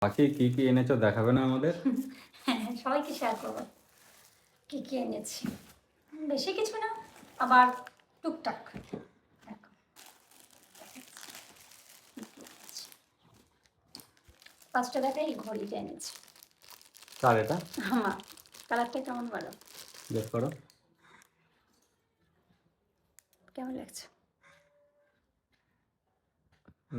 বাকি কি কি এনেছো দেখাবে না আমাদের? হ্যাঁ, সবাইকে শেয়ার করবো কি কি এনেছি। বেশি কিছু না, আবার টুকটাক। দেখো, ফার্স্টে দেখাই এই ঘড়িটা এনেছি। কার এটা? আমার কালারটা কেমন বলো? বের করো। কেমন লাগছে?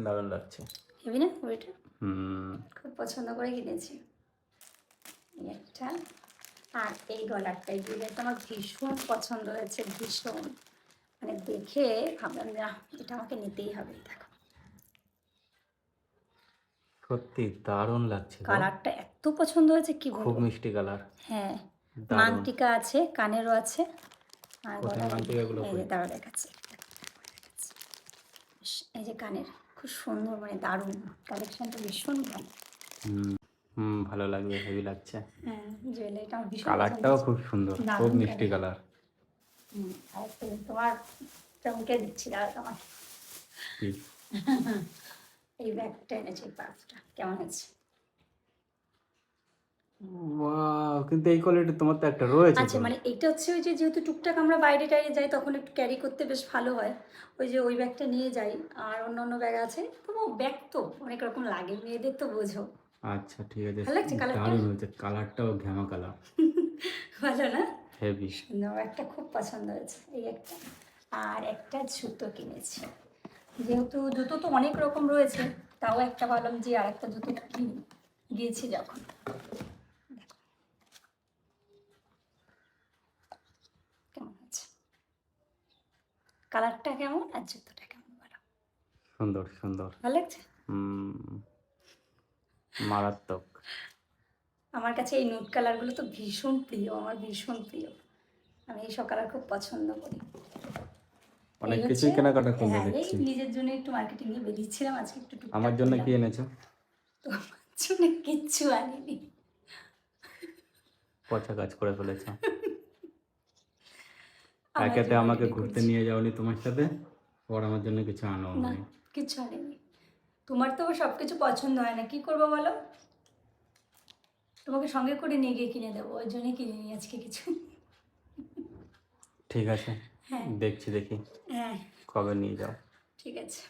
দারুণ লাগছে। হেবি না ঘড়িটা? হুম। খুব পছন্দ করে কিনেছি এই একটা। আর এই গলারটা, এই ডিজাইনটা আমার ভীষণ পছন্দ হয়েছে, ভীষণ। মানে দেখে ভাবলাম যে এটা আমাকে নিতেই হবে। দেখো সত্যি দারুণ লাগছে তো। কালারটা এত পছন্দ হয়েছে কি খুব বলবো। মিষ্টি কালার। হ্যাঁ, দারুণ। মানটিকা আছে, কানেরও আছে। আর কোথায় গলার মানটিকাগুলো এই যে কই? দাঁড়া দেখাচ্ছি। এই যে কানের খুব সুন্দর, মানে দারুণ কালেকশনটা, ভীষণ ভালো। হুম হুম, ভালো লাগবে, হেভি লাগছে। হ্যাঁ, জুয়েলারিটা আমার ভীষণ পছন্দ কালারটাও হয়েছে। খুব সুন্দর, খুব দারুণ মিষ্টি কালার। আর তোমার চমকে দিচ্ছি, দাঁড়া তোমার কি? এই ব্যাগটা এনেছি, পার্সটা কেমন হয়েছে? ওয়াও, কিন্তু এই কোয়ালিটি তোমার তো একটা রয়েছে আচ্ছা, তো। মানে এটা হচ্ছে ওই যে যেহেতু টুকটাক আমরা বাইরে টাইরে যাই তখন একটু ক্যারি করতে বেশ ভালো হয়, ওই যে ওই ব্যাগটা নিয়ে যাই। আর অন্য অন্য ব্যাগ আছে, তবু ব্যাগ তো অনেক রকম লাগে, মেয়েদের তো বোঝো। আচ্ছা ঠিক আছে। ভালো লাগছে কালারটা? দারুণ হয়েছে, কালারটাও ঘ্যামা কালার। ভালো না? হেভি। সুন্দর, একটা খুব পছন্দ হয়েছে এই একটা। আর একটা জুতো কিনেছি, যেহেতু জুতো তো অনেক রকম রয়েছে, তাও একটা ভাবলাম যে আর একটা জুতো কিনি গিয়েছি যখন। কেমন হয়েছে? কালারটা কেমন আর জুতোটা কেমন বলো? সুন্দর সুন্দর। ভালো লাগছে? হুম, মারাত্মক। আমার কাছে এই নুড কালারগুলো তো ভীষণ প্রিয়, আমার ভীষণ প্রিয়। আমি এইসব কালার খুব পছন্দ করি। এই অনেক হচ্ছে, কিছুই কেনাকাটা করলে হ্যাঁ, এই দেখছি। নিজের জন্য একটু মার্কেটিং নিয়ে বেরিয়েছিলাম আজকে, একটু আমার টুকটাক জন্য করলাম। কি এনেছো? তোমার জন্য কিচ্ছু আনিনি। পচা কাজ করে ফেলেছো। আমার একেতে জন্য আমাকে রেডি ঘুরতে করছি। নিয়ে যাওনি তোমার সাথে, ওর আমার জন্য কিছু আনো না, নি। কিচ্ছু আনিনি। তোমার তো সব কিছু পছন্দ হয় না, কি করবো বলো? তোমাকে সঙ্গে করে নিয়ে গিয়ে কিনে দেবো, ওই জন্যই কিনে নিই আজকে কিছু। ঠিক আছে, হ্যাঁ দেখছি দেখি হ্যাঁ, কবে নিয়ে যাও। ঠিক আছে।